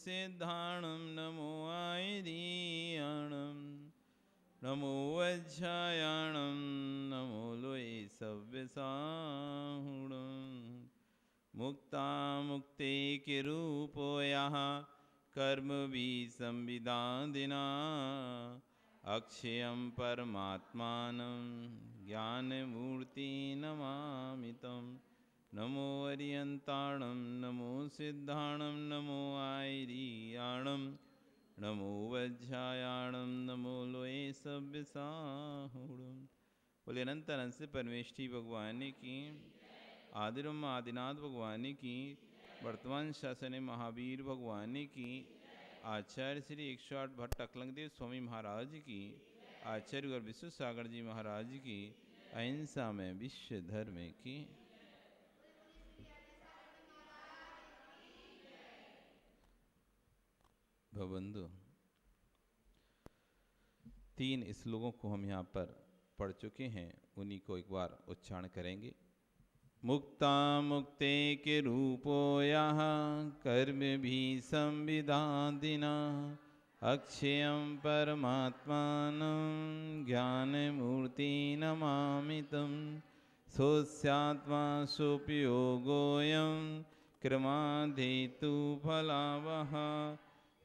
सिद्धाणं नमो आयरीयाणं नमो वज्रायाणं नमो लोये सव्यसाहुणं मुक्तामुक्ते किरूपोयः कर्मभिः संविदादिना अक्षयं परमात्मानं ज्ञानमूर्ति नमामि तं नमो अर्यन्ताणं नमो सिद्धाणं नमो आयरीयाणं नमो वज्रायाणं नमो लोये सव्यसाहुणं। बोले अनंत अनंत से परमेष्ठी भगवान की, आदिरम आदिनाथ भगवान की, वर्तमान शासन महावीर भगवान की, आचार्य श्री 108 भट्ट अकलंगदेव स्वामी महाराज की, आचार्य और विश्व सागर जी महाराज की, अहिंसा में विश्व धर्म की। भवबंधु, 3 श्लोकों को हम यहाँ पर पढ़ चुके हैं, उन्हीं को एक बार उच्चारण करेंगे। मुक्ता मुक्ते के रूपो यः कर्म भी संविदादिना अक्षयं परमात्मानं ज्ञानमूर्ति नमामि तं सोऽस्यात्मा सोऽपयोगोऽयं क्रमाधेतु फलावः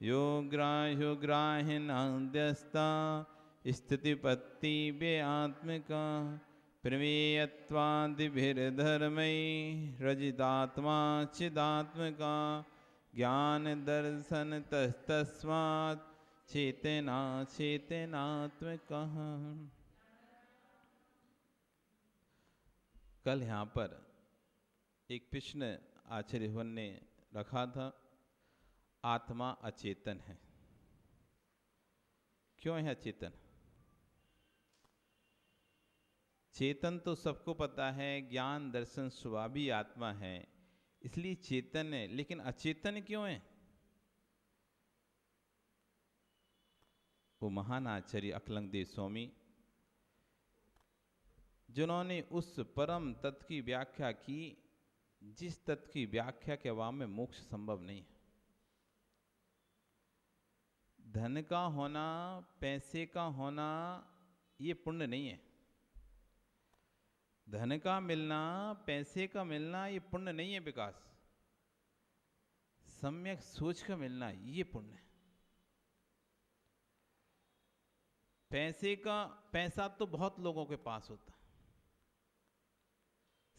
यो ग्राह्यो ग्राह्यनाद्यस्ता स्थितिपत्ति व्यात्मिका प्रमेयत्वादिभिर्धर्मैः रजितात्मा चिदात्मका ज्ञान दर्शन तस्मात् चेतना चेतनात्मका। कल यहाँ पर एक प्रश्न आचार्य भवन ने रखा था, आत्मा अचेतन है, क्यों है अचेतन? चेतन तो सबको पता है, ज्ञान दर्शन स्वभावी आत्मा है, इसलिए चेतन है, लेकिन अचेतन क्यों है? वो महान आचार्य अकलंगदेव स्वामी, जिन्होंने उस परम तत्व की व्याख्या की जिस तत्व की व्याख्या के अभाव में मोक्ष संभव नहीं है। धन का होना, पैसे का होना, ये पुण्य नहीं है। धन का मिलना, पैसे का मिलना, ये पुण्य नहीं है विकास। सम्यक सोच का मिलना, ये पुण्य है। पैसा तो बहुत लोगों के पास होता है,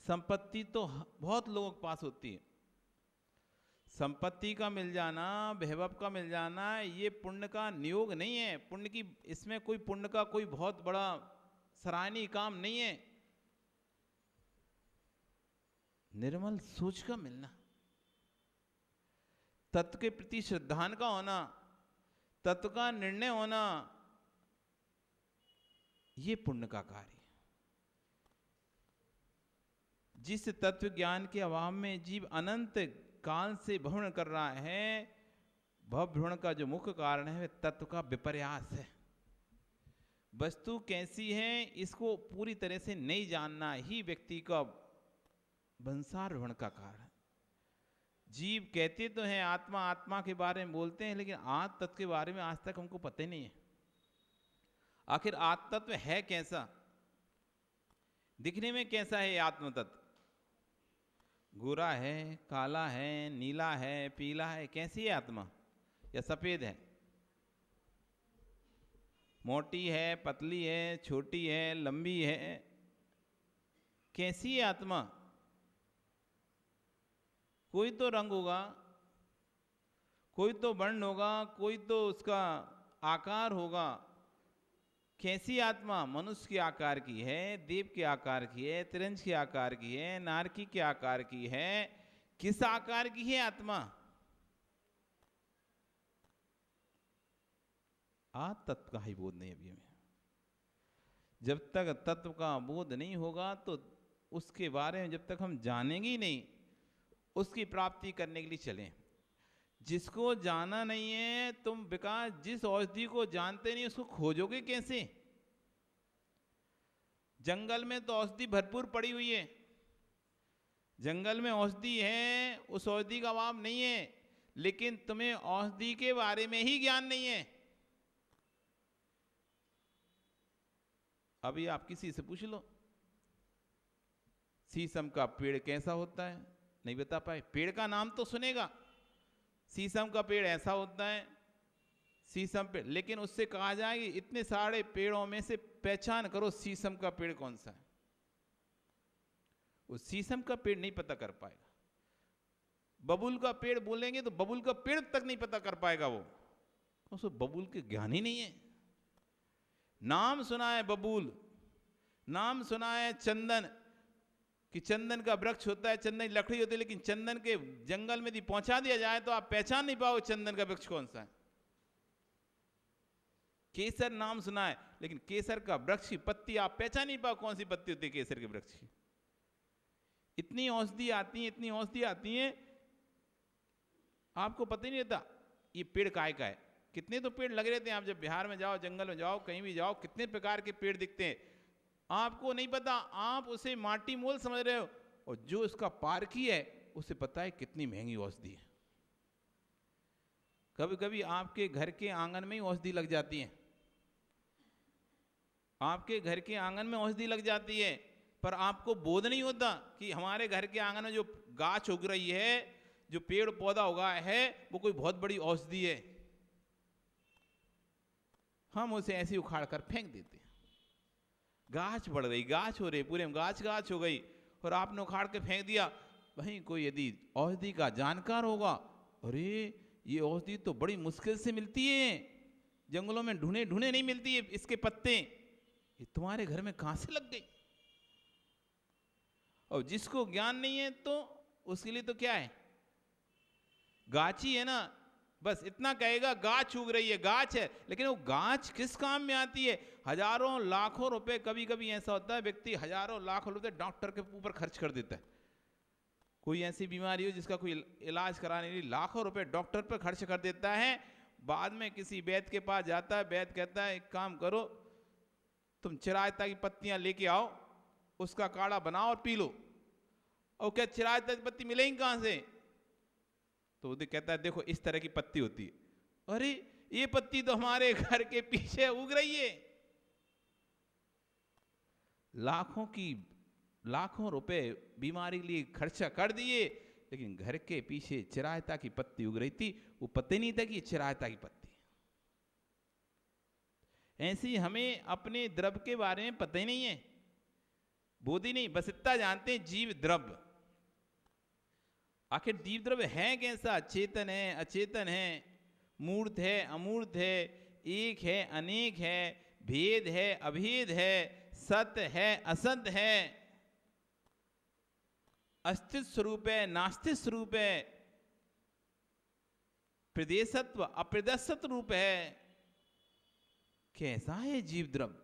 संपत्ति तो बहुत लोगों के पास होती है। संपत्ति का मिल जाना, वैभव का मिल जाना, ये पुण्य का नियोग नहीं है। पुण्य की इसमें कोई पुण्य का कोई बहुत बड़ा सराहनीय काम नहीं है। निर्मल सोच का मिलना, तत्व के प्रति श्रद्धान का होना, तत्व का निर्णय होना, ये पुण्य का कार्य है। जिस तत्व ज्ञान के अभाव में जीव अनंत काल से भ्रमण कर रहा है, भ्रमण का जो मुख्य कारण है वह तत्व का विपर्यास है। वस्तु कैसी है इसको पूरी तरह से नहीं जानना ही व्यक्ति का भंसार भ्रमण का कारण। जीव कहते तो हैं आत्मा, आत्मा के बारे में बोलते हैं, लेकिन आत्म तत्व के बारे में आज तक हमको पता ही नहीं है। आखिर आत्म तत्व है कैसा, दिखने में कैसा है आत्म तत्व? गोरा है, काला है, नीला है, पीला है, कैसी है आत्मा? या सफेद है, मोटी है, पतली है, छोटी है, लंबी है, कैसी है आत्मा? कोई तो रंग होगा, कोई तो वर्ण होगा, कोई तो उसका आकार होगा। कैसी आत्मा? मनुष्य के आकार की है, देव के आकार की है, त्रिंज के आकार की है, नारकी के आकार की है, किस आकार की है आत्मा? तत्व का ही बोध नहीं अभी हमें। जब तक तत्व का बोध नहीं होगा तो उसके बारे में जब तक हम जानेंगे ही नहीं, उसकी प्राप्ति करने के लिए चलें। जिसको जाना नहीं है, तुम विकास जिस औषधि को जानते नहीं उसको खोजोगे कैसे? जंगल में तो औषधि भरपूर पड़ी हुई है, जंगल में औषधि है, उस औषधि का अभाव नहीं है, लेकिन तुम्हें औषधि के बारे में ही ज्ञान नहीं है। अभी आप किसी से पूछ लो शीशम का पेड़ कैसा होता है, नहीं बता पाए। पेड़ का नाम तो सुनेगा, शीशम का पेड़ ऐसा होता है, शीशम पेड़, लेकिन उससे कहा जाएगी इतने सारे पेड़ों में से पहचान करो शीशम का पेड़ कौन सा है, वो शीशम का पेड़ नहीं पता कर पाएगा। बबूल का पेड़ बोलेंगे तो बबूल का पेड़ तक नहीं पता कर पाएगा वो, उसको बबूल के ज्ञान ही नहीं है। नाम सुना है बबूल, नाम सुना है चंदन, कि चंदन का वृक्ष होता है, चंदन की लकड़ी होती है, लेकिन चंदन के जंगल में यदि पहुंचा दिया जाए तो आप पहचान नहीं पाओगे चंदन का वृक्ष कौन सा है। केसर नाम सुना है, लेकिन केसर का वृक्ष की पत्ती आप पहचान नहीं पाओ कौन सी पत्ती होती है केसर के वृक्ष की। इतनी औषधि आती है, इतनी औषधि आती है, आपको पता ही नहीं रहता ये पेड़ काय का है। कितने तो पेड़ लगे रहते हैं, आप जब बिहार में जाओ, जंगल में जाओ, कहीं भी जाओ, कितने प्रकार के पेड़ दिखते हैं, आपको नहीं पता, आप उसे माटी मोल समझ रहे हो, और जो उसका पारखी है उसे पता है कितनी महंगी औषधि है। कभी कभी आपके घर के आंगन में ही औषधि लग जाती है, आपके घर के आंगन में औषधि लग जाती है, पर आपको बोध नहीं होता कि हमारे घर के आंगन में जो गाछ उग रही है, जो पेड़ पौधा उगा है, वो कोई बहुत बड़ी औषधि है। हम उसे ऐसे उखाड़ कर फेंक देते हैं। गाछ बढ़ रही, गाछ हो रही, पूरे में गाछ गाछ हो गई, और आपने उखाड़ के फेंक दिया। वहीं कोई यदि औषधि का जानकार होगा, अरे ये औषधि तो बड़ी मुश्किल से मिलती है, जंगलों में ढूंढे ढूंढे नहीं मिलती है इसके पत्ते, ये तुम्हारे घर में कहां से लग गई। और जिसको ज्ञान नहीं है तो उसके लिए तो क्या है, गाछी है ना, बस इतना कहेगा गाछ उग रही है, गाछ है, लेकिन वो गाछ किस काम में आती है। हजारों लाखों रुपए, कभी कभी ऐसा होता है व्यक्ति हजारों लाखों रुपए डॉक्टर के ऊपर खर्च कर देता है। कोई ऐसी बीमारी हो जिसका कोई इलाज कराने के लिए लाखों रुपए डॉक्टर पर खर्च कर देता है, बाद में किसी वैद्य के पास जाता है, वैद्य कहता है एक काम करो, तुम चिरायता की पत्तियां लेके आओ, उसका काढ़ा बनाओ और पी लो। और क्या चिरायता की पत्ती मिलेगी कहां से, तो वो कहता है देखो इस तरह की पत्ती होती है। अरे ये पत्ती तो हमारे घर के पीछे उग रही है। लाखों रुपए बीमारी के लिए खर्चा कर दिए, लेकिन घर के पीछे चिरायता की पत्ती उग रही थी, वो पता ही नहीं था कि ये चिरायता की पत्ती। ऐसे ही हमें अपने द्रव्य के बारे में पता ही नहीं है, बोध ही नहीं, बस इतना जानते हैं जीव द्रव्य। आखिर जीव द्रव्य है कैसा, चेतन है अचेतन है, मूर्त है अमूर्त है, एक है अनेक है, भेद है अभेद है, सत्य है असत्य है, अस्तित्व स्वरूप है नास्तिक स्वरूप है, प्रदेशत्व अप्रदेशत्व रूप है। कैसा है जीव द्रव्य।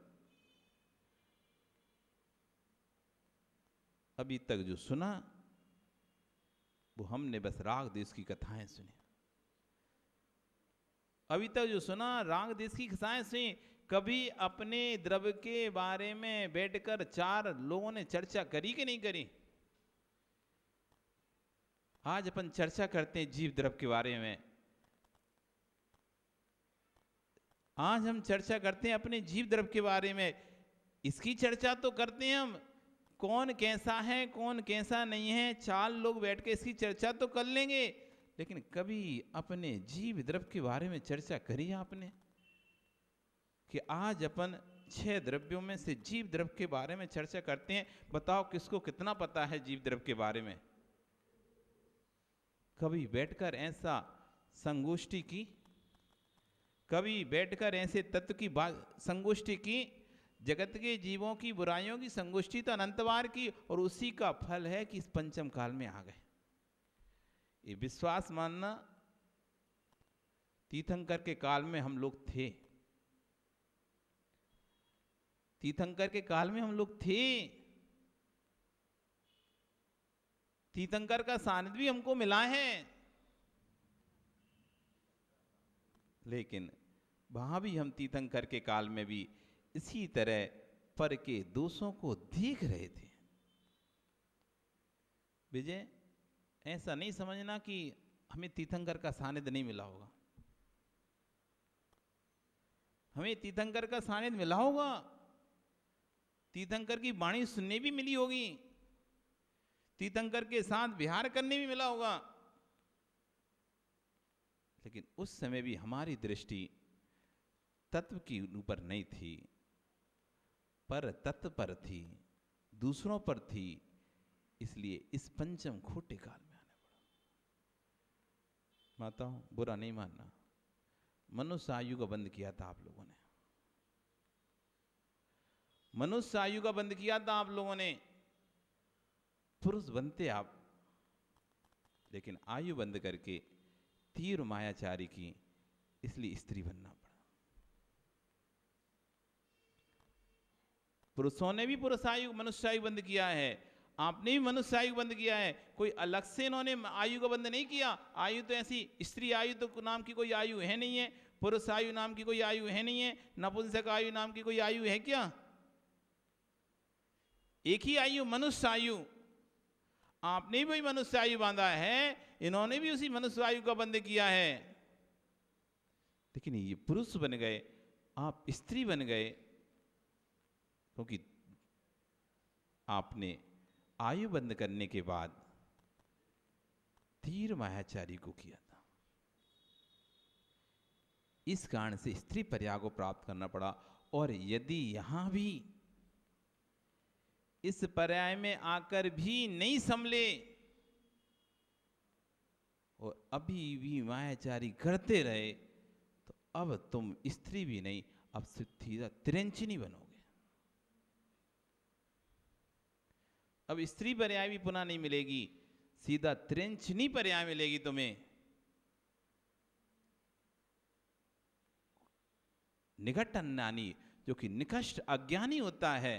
अभी तक जो सुना वो हमने बस राग देश की कथाएं सुनी। अभी तक जो सुना राग देश की कथाएं सुनी। कभी अपने द्रव्य के बारे में बैठकर चार लोगों ने चर्चा करी कि नहीं करी। आज अपन चर्चा करते हैं जीव द्रव्य के बारे में। आज हम चर्चा करते हैं अपने जीव द्रव्य के बारे में। इसकी चर्चा तो करते हैं हम, कौन कैसा है कौन कैसा नहीं है, चार लोग बैठ के इसकी चर्चा तो कर लेंगे, लेकिन कभी अपने जीव द्रव्य के बारे में चर्चा करी आपने कि आज अपन 6 द्रव्यों में से जीव द्रव्य के बारे में चर्चा करते हैं। बताओ किसको कितना पता है जीव द्रव्य के बारे में। कभी बैठकर ऐसा संगोष्ठी की, कभी बैठकर ऐसे तत्व की संगोष्ठी की, जगत के जीवों की बुराइयों की संगोष्ठी तो अनंतवार की, और उसी का फल है कि इस पंचम काल में आ गए। ये विश्वास मानना, तीर्थंकर के काल में हम लोग थे, तीर्थंकर के काल में हम लोग थे, तीर्थंकर का सानिध्य भी हमको मिला है, लेकिन वहां भी हम तीर्थंकर के काल में भी इसी तरह पर के दोषों को देख रहे थे। विजय, ऐसा नहीं समझना कि हमें तीर्थंकर का सानिध्य नहीं मिला होगा, हमें तीर्थंकर का सानिध्य मिला होगा, तीर्थंकर की वाणी सुनने भी मिली होगी, तीर्थंकर के साथ विहार करने भी मिला होगा, लेकिन उस समय भी हमारी दृष्टि तत्व के ऊपर नहीं थी, पर तत्व पर थी, दूसरों पर थी। इसलिए इस पंचम खोटे काल में आना पड़ा। माताओं, बुरा नहीं मानना, मनुष्य आयु का बंद किया था आप लोगों ने, मनुष्य आयु का बंद किया था आप लोगों ने। पुरुष बनते आप, लेकिन आयु बंद करके तीव्र मायाचारी की, इसलिए स्त्री बनना पड़ा। पुरुषों ने भी पुरुष आयु मनुष्य आयु बंद किया है, आपने भी मनुष्य आयु बंद किया है। कोई अलग से इन्होंने आयु का बंद नहीं किया। आयु तो ऐसी, स्त्री आयु तो नाम की कोई आयु है नहीं है, पुरुष आयु नाम की कोई आयु है नहीं है, नपुंसक आयु नाम की कोई आयु है क्या? एक ही आयु मनुष्य आयु। आपने भी मनुष्य आयु बांधा है, इन्होंने भी उसी मनुष्य आयु का बंद किया है। लेकिन ये पुरुष बन गए, आप स्त्री बन गए, क्योंकि आपने आयु बंद करने के बाद तीव्र मायाचारी को किया था। इस कारण से स्त्री पर्याय को प्राप्त करना पड़ा। और यदि यहां भी इस पर्याय में आकर भी नहीं संभले और अभी भी मायाचारी करते रहे, तो अब तुम स्त्री भी नहीं, अब सीधा तिरंचिनी बनोगे। अब स्त्री पर्याय भी पुनः नहीं मिलेगी, सीधा तिरंचिनी पर्याय मिलेगी तुम्हें। निकट अन्नानी, जो कि निकष्ट अज्ञानी होता है,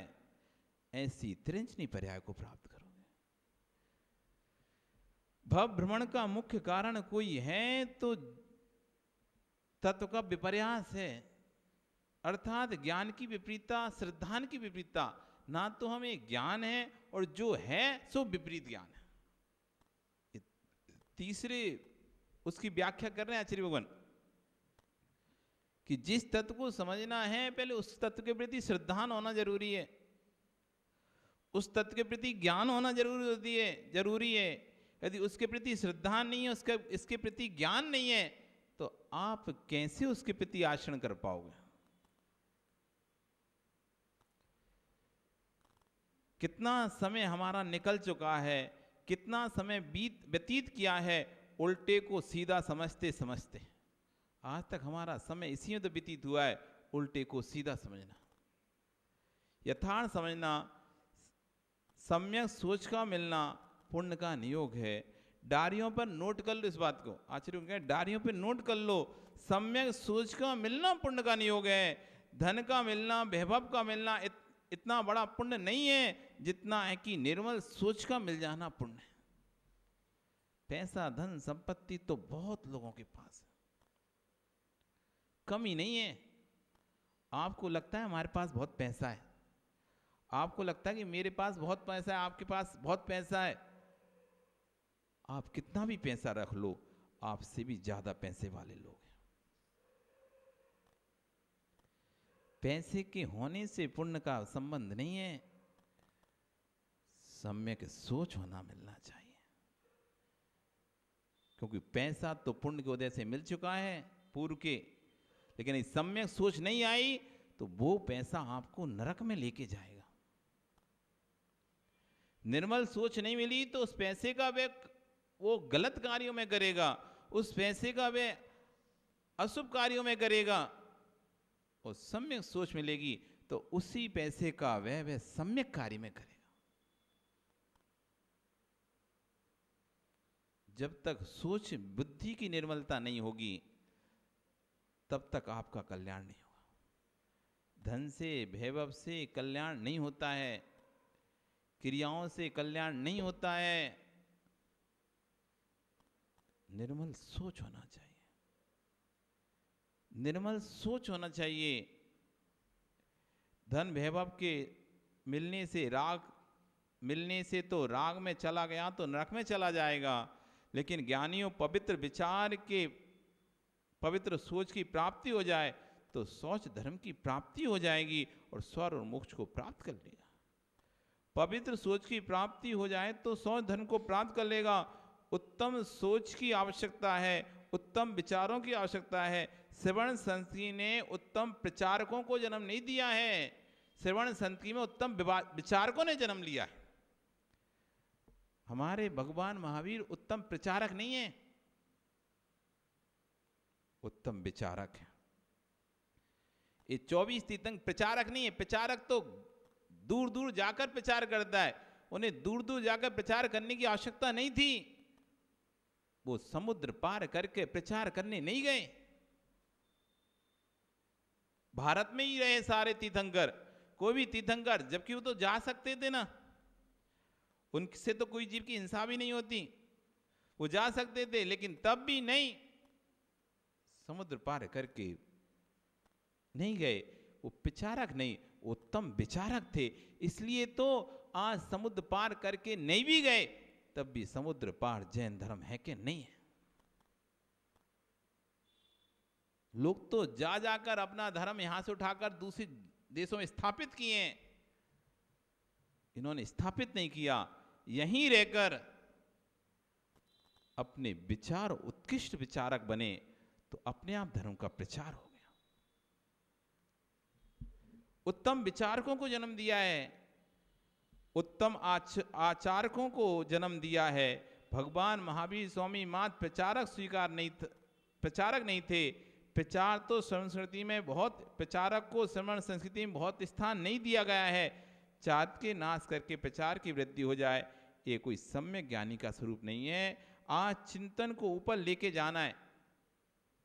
ऐसी तिरंचिनी पर्याय को प्राप्त करोगे। भव भ्रमण का मुख्य कारण कोई है तो तत्व का विपर्यास है, अर्थात ज्ञान की विपरीतता, श्रद्धान की विपरीतता। ना तो हमें ज्ञान है और जो है सो विपरीत ज्ञान है। तीसरे उसकी व्याख्या कर रहे हैं आचार्य भगवान कि जिस तत्व को समझना है, पहले उस तत्व के प्रति श्रद्धान होना जरूरी है, उस तत्व के प्रति ज्ञान होना जरूरी है। यदि उसके प्रति श्रद्धा नहीं है, इसके प्रति ज्ञान नहीं है, तो आप कैसे उसके प्रति आचरण कर पाओगे? कितना समय हमारा निकल चुका है, कितना समय व्यतीत किया है उल्टे को सीधा समझते समझते। आज तक हमारा समय इसी में तो व्यतीत हुआ है, उल्टे को सीधा समझना, यथार्थ समझना, सम्यक सोच का मिलना पुण्य का नियोग है। डायरियों पर नोट कर लो इस बात को, आचार्य कहें डायरियों पर नोट कर लो, सम्यक सोच का मिलना पुण्य का नियोग है। धन का मिलना, वैभव का मिलना इतना बड़ा पुण्य नहीं है जितना है कि निर्मल सोच का मिल जाना पुण्य है। पैसा, धन, संपत्ति तो बहुत लोगों के पास है, कमी नहीं है। आपको लगता है हमारे पास बहुत पैसा है, आपको लगता है कि मेरे पास बहुत पैसा है, आपके पास बहुत पैसा है। आप कितना भी पैसा रख लो, आपसे भी ज्यादा पैसे वाले लोग हैं। पैसे के होने से पुण्य का संबंध नहीं है, सम्यक सोच होना मिलना चाहिए। क्योंकि पैसा तो पुण्य के उदय से मिल चुका है पूर्व के, लेकिन इस सम्यक सोच नहीं आई तो वो पैसा आपको नरक में लेके जाएगा। निर्मल सोच नहीं मिली तो उस पैसे का वे वो गलत कार्यों में करेगा, उस पैसे का वे अशुभ कार्यों में करेगा। और सम्यक सोच मिलेगी तो उसी पैसे का वह सम्यक कार्य में करेगा। जब तक सोच बुद्धि की निर्मलता नहीं होगी, तब तक आपका कल्याण नहीं होगा। धन से, वैभव से कल्याण नहीं होता है, क्रियाओं से कल्याण नहीं होता है। निर्मल सोच होना चाहिए, निर्मल सोच होना चाहिए। धन वैभव के मिलने से, राग मिलने से तो राग में चला गया तो नरक में चला जाएगा। लेकिन ज्ञानियों पवित्र विचार के पवित्र सोच की प्राप्ति हो जाए तो शौच धर्म की प्राप्ति हो जाएगी और स्वर्ग और मोक्ष को प्राप्त कर लेगा। पवित्र सोच की प्राप्ति हो जाए तो शौच धर्म को प्राप्त कर लेगा। उत्तम सोच की आवश्यकता है, उत्तम विचारों की आवश्यकता है। श्रवण संस्कृति ने उत्तम प्रचारकों को जन्म नहीं दिया है, श्रवण संस्कृति में उत्तम विचारकों ने जन्म लिया है। हमारे भगवान महावीर उत्तम प्रचारक नहीं है, उत्तम विचारक है। ये 24 तीर्थंकर प्रचारक नहीं है। प्रचारक तो दूर दूर जाकर प्रचार करता है, उन्हें दूर दूर जाकर प्रचार करने की आवश्यकता नहीं थी। वो समुद्र पार करके प्रचार करने नहीं गए, भारत में ही रहे सारे तीर्थंकर। कोई भी तीर्थंकर, जबकि वो तो जा सकते थे ना, उनसे तो कोई जीव की हिंसा भी नहीं होती, वो जा सकते थे, लेकिन तब भी नहीं, समुद्र पार करके नहीं गए। वो प्रचारक नहीं, उत्तम विचारक थे। इसलिए तो आज समुद्र पार करके नहीं भी गए तब भी समुद्र पार जैन धर्म है कि नहीं है। लोग तो जा जाकर अपना धर्म यहां से उठाकर दूसरे देशों में स्थापित किए हैं, इन्होंने स्थापित नहीं किया। यहीं रहकर अपने विचार उत्कृष्ट विचारक बने तो अपने आप धर्म का प्रचार हो गया। उत्तम विचारकों को जन्म दिया है, उत्तम आचारकों को जन्म दिया है। भगवान महावीर स्वामी मात्र प्रचारक नहीं थे। प्रचार तो श्रवण संस्कृति में बहुत, प्रचारक को श्रवण संस्कृति में बहुत स्थान नहीं दिया गया है। चारित्र के नाश करके प्रचार की वृद्धि हो जाए, ये कोई सम्यक ज्ञानी का स्वरूप नहीं है। आज चिंतन को ऊपर लेके जाना है,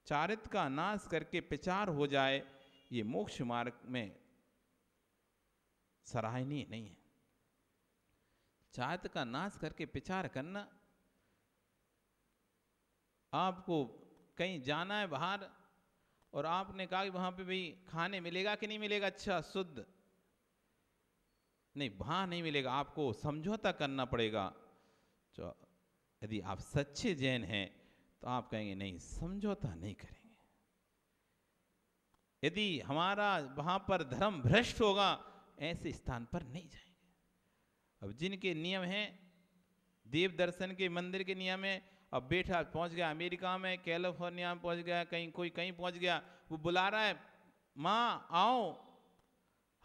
चारित्र का नाश करके प्रचार हो जाए, ये मोक्ष मार्ग में सराहनीय नहीं है। चारित्र का नाश करके प्रचार करना, आपको कहीं जाना है बाहर और आपने कहा कि वहां पे भाई खाने मिलेगा कि नहीं मिलेगा अच्छा शुद्ध, नहीं वहां नहीं मिलेगा, आपको समझौता करना पड़ेगा। तो यदि आप सच्चे जैन हैं तो आप कहेंगे नहीं, समझौता नहीं करेंगे। यदि हमारा वहां पर धर्म भ्रष्ट होगा, ऐसे स्थान पर नहीं जाएंगे। अब जिनके नियम हैं, देव दर्शन के मंदिर के नियम है, अब बेटा पहुंच गया अमेरिका में, कैलिफोर्निया में पहुंच गया, कहीं कोई कहीं पहुंच गया, वो बुला रहा है, माँ आओ,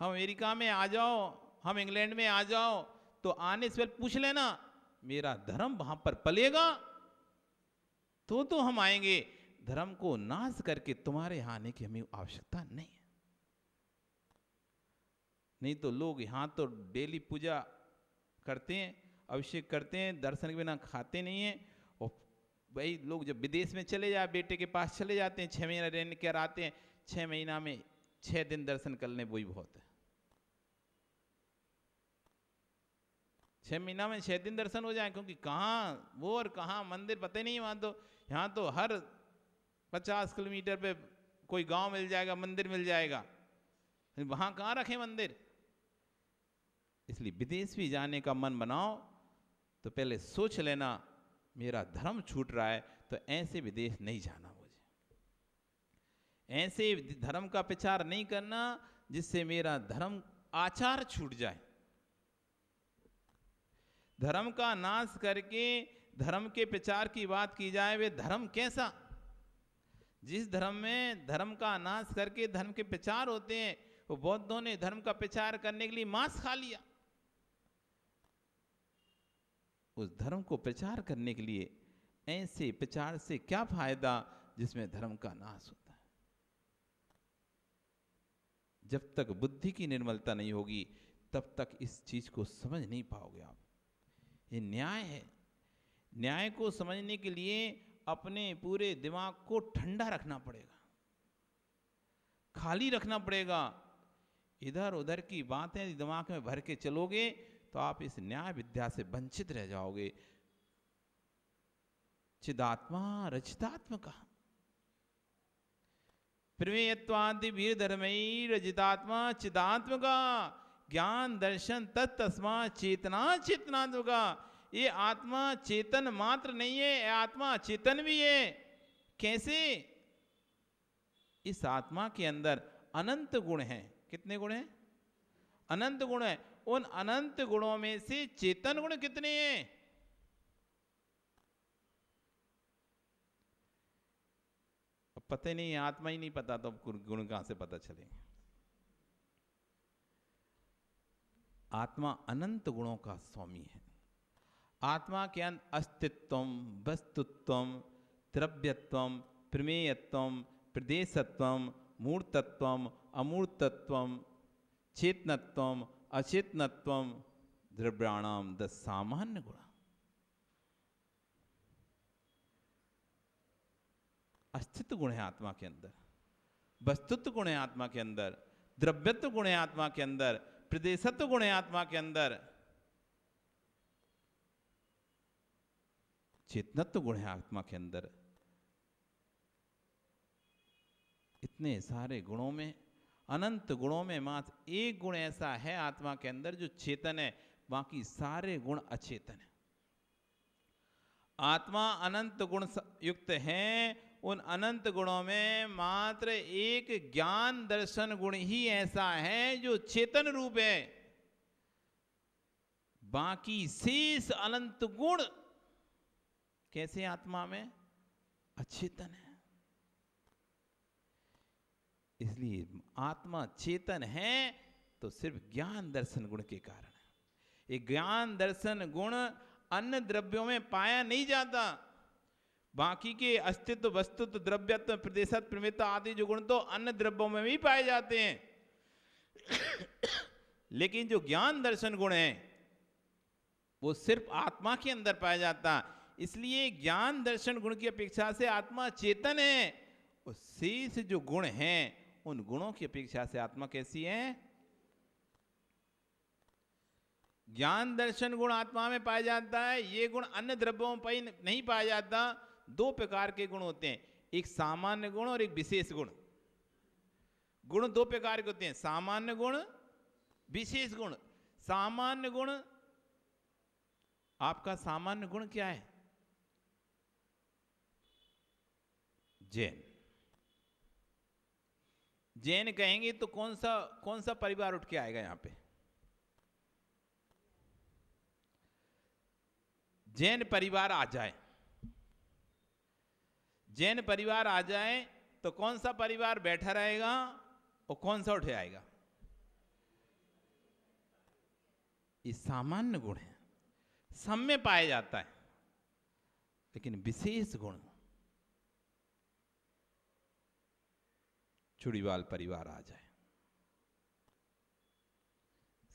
हम अमेरिका में आ जाओ, हम इंग्लैंड में आ जाओ, तो आने से पहले पूछ लेना मेरा धर्म वहां पर पलेगा तो हम आएंगे। धर्म को नाश करके तुम्हारे यहां आने की हमें आवश्यकता नहीं है। नहीं तो लोग यहां तो डेली पूजा करते हैं, अभिषेक करते हैं, दर्शन के बिना खाते नहीं है। और भाई लोग जब विदेश में चले जाए, बेटे के पास चले जाते हैं, 6 महीना रहने कर आते हैं, 6 महीना में 6 दिन दर्शन कर लें वही बहुत है। 6 महीना में 6 दिन दर्शन हो जाए, क्योंकि कहाँ वो और कहाँ मंदिर पता नहीं। वहां तो, यहाँ तो हर 50 किलोमीटर पे कोई गांव मिल जाएगा, मंदिर मिल जाएगा, वहां कहाँ रखे मंदिर। इसलिए विदेश भी जाने का मन बनाओ तो पहले सोच लेना मेरा धर्म छूट रहा है, तो ऐसे विदेश नहीं जाना मुझे, ऐसे धर्म का प्रचार नहीं करना जिससे मेरा धर्म आचार छूट जाए। धर्म का नाश करके धर्म के प्रचार की बात की जाए, वे धर्म कैसा? जिस धर्म में धर्म का नाश करके धर्म के प्रचार होते हैं, वो बौद्धों ने धर्म का प्रचार करने के लिए मांस खा लिया। उस धर्म को प्रचार करने के लिए ऐसे प्रचार से क्या फायदा जिसमें धर्म का नाश होता है। जब तक बुद्धि की निर्मलता नहीं होगी तब तक इस चीज को समझ नहीं पाओगे आप। ये न्याय है। न्याय को समझने के लिए अपने पूरे दिमाग को ठंडा रखना पड़ेगा, खाली रखना पड़ेगा। इधर उधर की बातें दिमाग में भर के चलोगे तो आप इस न्याय विद्या से वंचित रह जाओगे। चिदात्मा रचितात्मका प्रमेयत्वादि वीर धर्मई रचितात्मा चिदात्मका ज्ञान दर्शन तत्तस्मा चेतना चेतनात्मका। ये आत्मा चेतन मात्र नहीं है, ये आत्मा चेतन भी है। कैसे? इस आत्मा के अंदर अनंत गुण हैं। कितने गुण हैं? अनंत गुण हैं। उन अनंत गुणों में से चेतन गुण कितने हैं? अब पता ही नहीं, आत्मा ही नहीं पता तो गुण कहां से पता चलेंगे? आत्मा अनंत गुणों का स्वामी है। आत्मा के अंदर अस्तित्वम, वस्तुत्वम, द्रव्यत्वम, प्रमेयत्वम, प्रदेशत्वम, मूर्तत्वम, अमूर्तत्वम, चेतनत्वम, अचेतनत्वम, द्रव्याणाम 10 सामान्य गुण। अस्तित्व गुण है आत्मा के अंदर, वस्तुत्व गुण है आत्मा के अंदर, द्रव्यत्व गुण है आत्मा के अंदर, प्रदेशत्व गुण है आत्मा के अंदर, चेतनत्व गुण है आत्मा के अंदर। इतने सारे गुणों में, अनंत गुणों में मात्र एक गुण ऐसा है आत्मा के अंदर जो चेतन है, बाकी सारे गुण अचेतन है। आत्मा अनंत गुण युक्त है। उन अनंत गुणों में मात्र एक ज्ञान दर्शन गुण ही ऐसा है जो चेतन रूप है। बाकी शेष अनंत गुण कैसे आत्मा में? अचेतन है। इसलिए आत्मा चेतन है तो सिर्फ ज्ञान दर्शन गुण के कारण है। ये ज्ञान दर्शन गुण अन्य द्रव्यों में पाया नहीं जाता। बाकी के अस्तित्व, वस्तुत्व, द्रव्यत्व, प्रदेशत्व, प्रमेयत्व आदि जो गुण तो अन्य द्रव्यों में भी पाए जाते हैं। लेकिन जो ज्ञान दर्शन गुण है वो सिर्फ आत्मा के अंदर पाया जाता। इसलिए ज्ञान दर्शन गुण की अपेक्षा से आत्मा चेतन है। और शेष जो गुण हैं उन गुणों की अपेक्षा से आत्मा कैसी है? ज्ञान दर्शन गुण आत्मा में पाया जाता है, ये गुण अन्य द्रव्यों में नहीं पाया जाता। दो प्रकार के गुण होते हैं, एक सामान्य गुण और एक विशेष गुण। गुण दो प्रकार के होते हैं, सामान्य गुण, विशेष गुण। सामान्य गुण, आपका सामान्य गुण क्या है? जैन। जैन कहेंगे तो कौन सा परिवार उठ के आएगा यहां पे? जैन परिवार आ जाए, जैन परिवार आ जाए तो कौन सा परिवार बैठा रहेगा और कौन सा उठे आएगा? ये सामान्य गुण है, सब में पाया जाता है। लेकिन विशेष गुण, चूड़ीवाल परिवार आ जाए,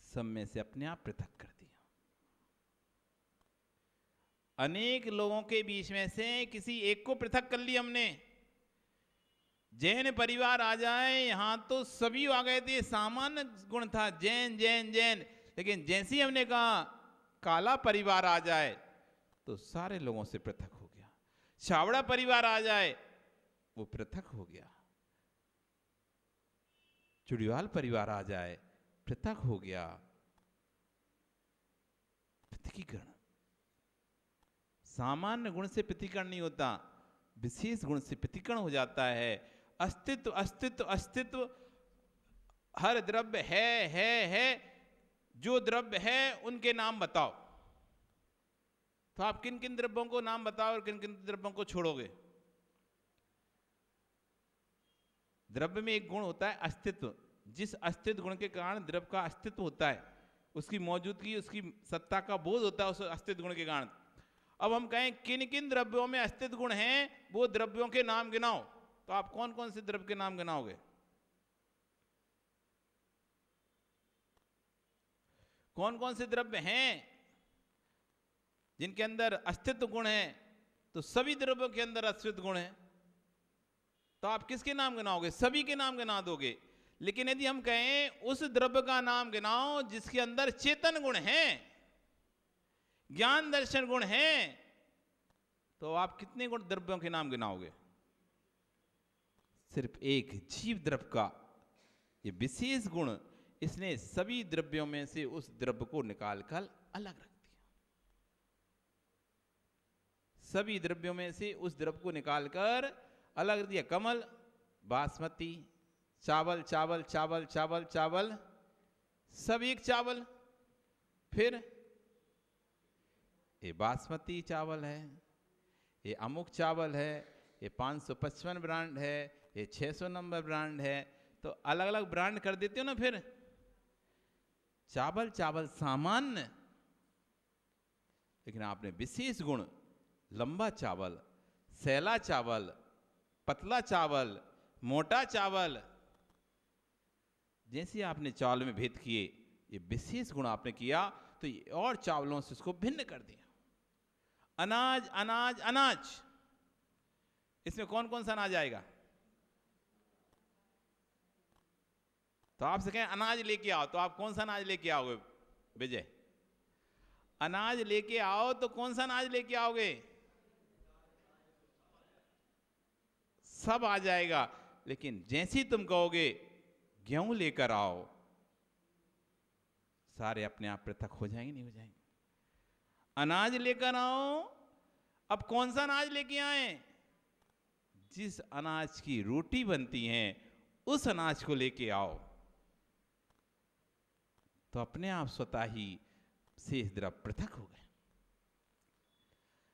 सब में से अपने आप पृथक कर दिया। अनेक लोगों के बीच में से किसी एक को पृथक कर लिया हमने। जैन परिवार आ जाए, यहां तो सभी आ गए थे, सामान्य गुण था जैन जैन जैन। लेकिन जैसे ही हमने कहा काला परिवार आ जाए तो सारे लोगों से पृथक हो गया। छावड़ा परिवार आ जाए वो पृथक हो गया। चूड़ीवाल परिवार आ जाए पृथक हो गया। पृथकीकरण, सामान्य गुण से पृथकीकरण नहीं होता, विशेष गुण से पृथकीकरण हो जाता है। अस्तित्व अस्तित्व अस्तित्व, हर द्रव्य है। जो द्रव्य है उनके नाम बताओ, तो आप किन किन द्रव्यों को नाम बताओ और किन किन द्रव्यों को छोड़ोगे? द्रव्य में एक गुण होता है अस्तित्व। जिस अस्तित्व गुण के कारण द्रव्य का अस्तित्व होता है, उसकी मौजूदगी, उसकी सत्ता का बोध होता है उस अस्तित्व गुण के कारण। अब हम कहें किन किन द्रव्यों में अस्तित्व गुण हैं, वो द्रव्यों के नाम गिनाओ, तो आप कौन कौन से द्रव्य के नाम गिनाओगे? कौन कौन से द्रव्य हैं जिनके अंदर अस्तित्व गुण है? तो सभी द्रव्यों के अंदर अस्तित्व गुण है, तो आप किसके नाम गिनाओगे? सभी के नाम गिना दोगे। लेकिन यदि हम कहें उस द्रव्य का नाम गिनाओ जिसके अंदर चेतन गुण है, ज्ञान दर्शन गुण है, तो आप कितने गुण द्रव्यों के नाम गिनाओगे? सिर्फ एक जीव द्रव्य का ये विशेष गुण, इसने सभी द्रव्यों में से उस द्रव्य को निकालकर अलग रख दिया। सभी द्रव्यों में से उस द्रव्य को निकालकर अलग कर दिया। कमल, बासमती, चावल चावल चावल चावल चावल, सब एक चावल। फिर ये बासमती चावल है, ये अमुक चावल है, ये 555 ब्रांड है, ये 600 नंबर ब्रांड है, तो अलग अलग ब्रांड कर देते हो ना। फिर चावल चावल सामान्य, लेकिन आपने विशेष गुण, लंबा चावल, सैला चावल, पतला चावल, मोटा चावल, जैसे आपने चावल में भेद किए, ये विशेष गुण आपने किया, तो ये और चावलों से उसको भिन्न कर दिया। अनाज अनाज अनाज, इसमें कौन कौन सा अनाज आएगा? तो आपसे कहें अनाज लेके आओ, तो आप कौन सा अनाज लेके आओगे विजय? अनाज लेके आओ तो कौन सा अनाज लेके आओगे? सब आ जाएगा। लेकिन जैसे ही तुम कहोगे गेहूं लेकर आओ, सारे अपने आप पृथक हो जाएंगे, नहीं हो जाएंगे? अनाज लेकर आओ, अब कौन सा अनाज लेके आए? जिस अनाज की रोटी बनती है उस अनाज को लेके आओ, तो अपने आप स्वतः ही शेष द्रव्य पृथक हो गए।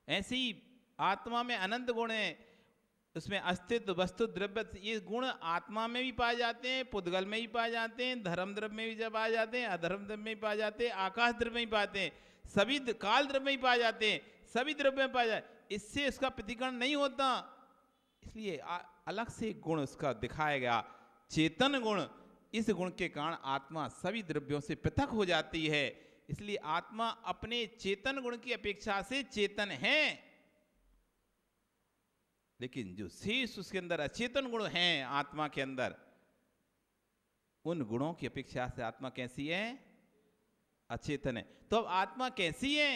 ऐसे ही आत्मा में अनंत गुण है, उसमें अस्तित्व वस्तु द्रव्य, ये गुण आत्मा में भी पाए जाते हैं, पुद्गल में भी पाए जाते हैं, धर्म द्रव्य में भी जब पाए जाते हैं, अधर्म द्रव्य में भी पाए जाते हैं, आकाश द्रव्य में भी पाते हैं, सभी काल द्रव्य में भी पाए जाते हैं, सभी द्रव्य में पाए जाते। इससे उसका प्रतिकरण नहीं होता, इसलिए अलग से गुण उसका दिखाया गया, चेतन गुण। इस गुण के कारण आत्मा सभी द्रव्यों से पृथक हो जाती है। इसलिए आत्मा अपने चेतन गुण की अपेक्षा से चेतन है, लेकिन जो शेष उसके अंदर अचेतन गुण हैं आत्मा के अंदर, उन गुणों की अपेक्षा से आत्मा कैसी है? अचेतन है। तो अब आत्मा कैसी है?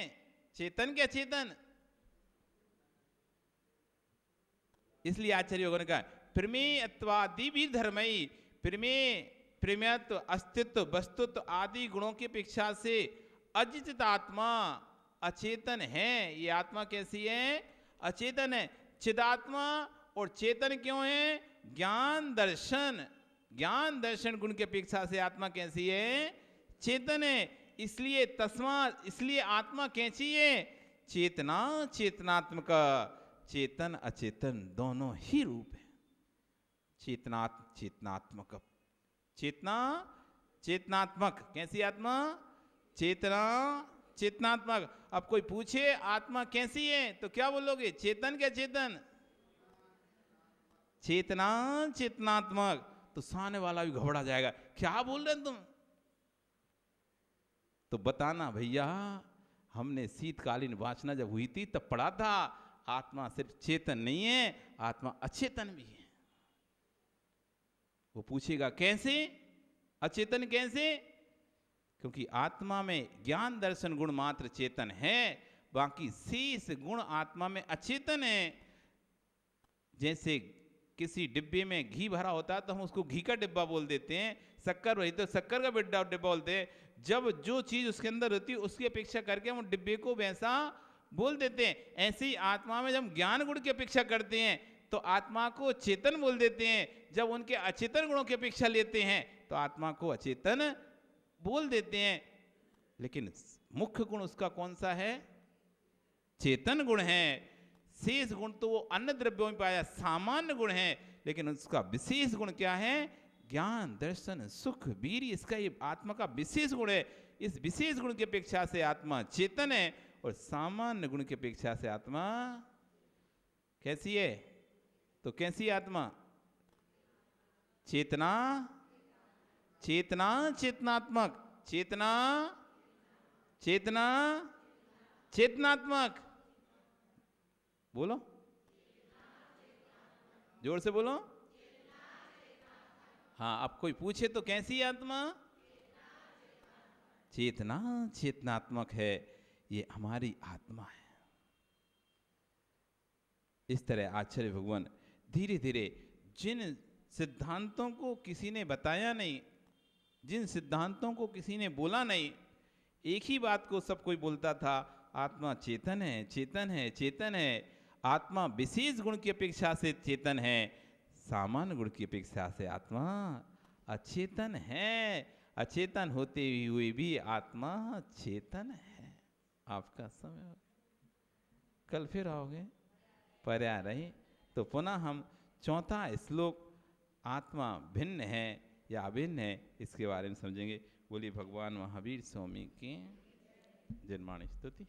चेतन के अचेतन? इसलिए आचार्य योगों ने कहा प्रमेयत्वादि भी धर्मई, प्रमेयत्व, अस्तित्व, वस्तुत्व आदि गुणों की अपेक्षा से अजित आत्मा अचेतन है। ये आत्मा कैसी है? अचेतन है। चिदात्मा और चेतन क्यों है? ज्ञान दर्शन, ज्ञान दर्शन गुण की अपेक्षा से आत्मा कैसी है? चेतन है। इसलिए तस्मात्, इसलिए आत्मा कैसी है? चेतना चेतनात्मक, चेतन अचेतन दोनों ही रूप है। चेतनात्मक, चेतना चेतनात्मक, कैसी आत्मा? चेतना चेतनात्मक। अब कोई पूछे आत्मा कैसी है, तो क्या बोलोगे? चेतन क्या चेतन? चेतना चेतनात्मक। तो सामने वाला भी घबरा जाएगा, क्या बोल रहे हैं तुम? तो बताना भैया, हमने शीतकालीन वासना जब हुई थी तब पढ़ा था, आत्मा सिर्फ चेतन नहीं है, आत्मा अचेतन भी है। वो पूछेगा कैसे? अचेतन कैसे? क्योंकि आत्मा में ज्ञान दर्शन गुण मात्र चेतन है, बाकी शेष गुण आत्मा में अचेतन है। जैसे किसी डिब्बे में घी भरा होता है तो हम उसको घी का डिब्बा बोल देते हैं, शक्कर वही तो शक्कर का डिब्बा बोलते हैं। जब जो चीज उसके अंदर होती है उसकी अपेक्षा करके हम डिब्बे को वैसा बोल देते हैं। ऐसे ही आत्मा में जब ज्ञान गुण की अपेक्षा करते हैं तो आत्मा को चेतन बोल देते हैं, जब उनके अचेतन गुणों की अपेक्षा लेते हैं तो आत्मा को अचेतन बोल देते हैं। लेकिन मुख्य गुण उसका कौन सा है? चेतन गुण है। शेष गुण तो वो अन्य द्रव्यों में पाया सामान्य गुण है, लेकिन उसका विशेष गुण क्या है? ज्ञान दर्शन सुख वीर्य, इसका ये आत्मा का विशेष गुण है। इस विशेष गुण की अपेक्षा से आत्मा चेतन है, और सामान्य गुण की अपेक्षा से आत्मा कैसी है? तो कैसी आत्मा? चेतना चेतना चेतनात्मक, चेतना चेतना चेतनात्मक। बोलो, जोर से बोलो। हाँ, अब कोई पूछे तो कैसी आत्मा? चेतना चेतनात्मक है, ये हमारी आत्मा है। इस तरह आचार्य भगवान धीरे धीरे जिन सिद्धांतों को किसी ने बताया नहीं, जिन सिद्धांतों को किसी ने बोला नहीं, एक ही बात को सब कोई बोलता था, आत्मा चेतन है चेतन है चेतन है, आत्मा विशेष गुण की अपेक्षा से चेतन है, सामान्य गुण की अपेक्षा से आत्मा अचेतन है। अचेतन होते हुए भी आत्मा चेतन है। आपका समय हो, कल फिर आओगे पर्याय रही तो पुनः हम चौथा श्लोक आत्मा भिन्न है या अभिन्न है इसके बारे में समझेंगे। बोलिए भगवान महावीर स्वामी की जन्माणी स्तुति।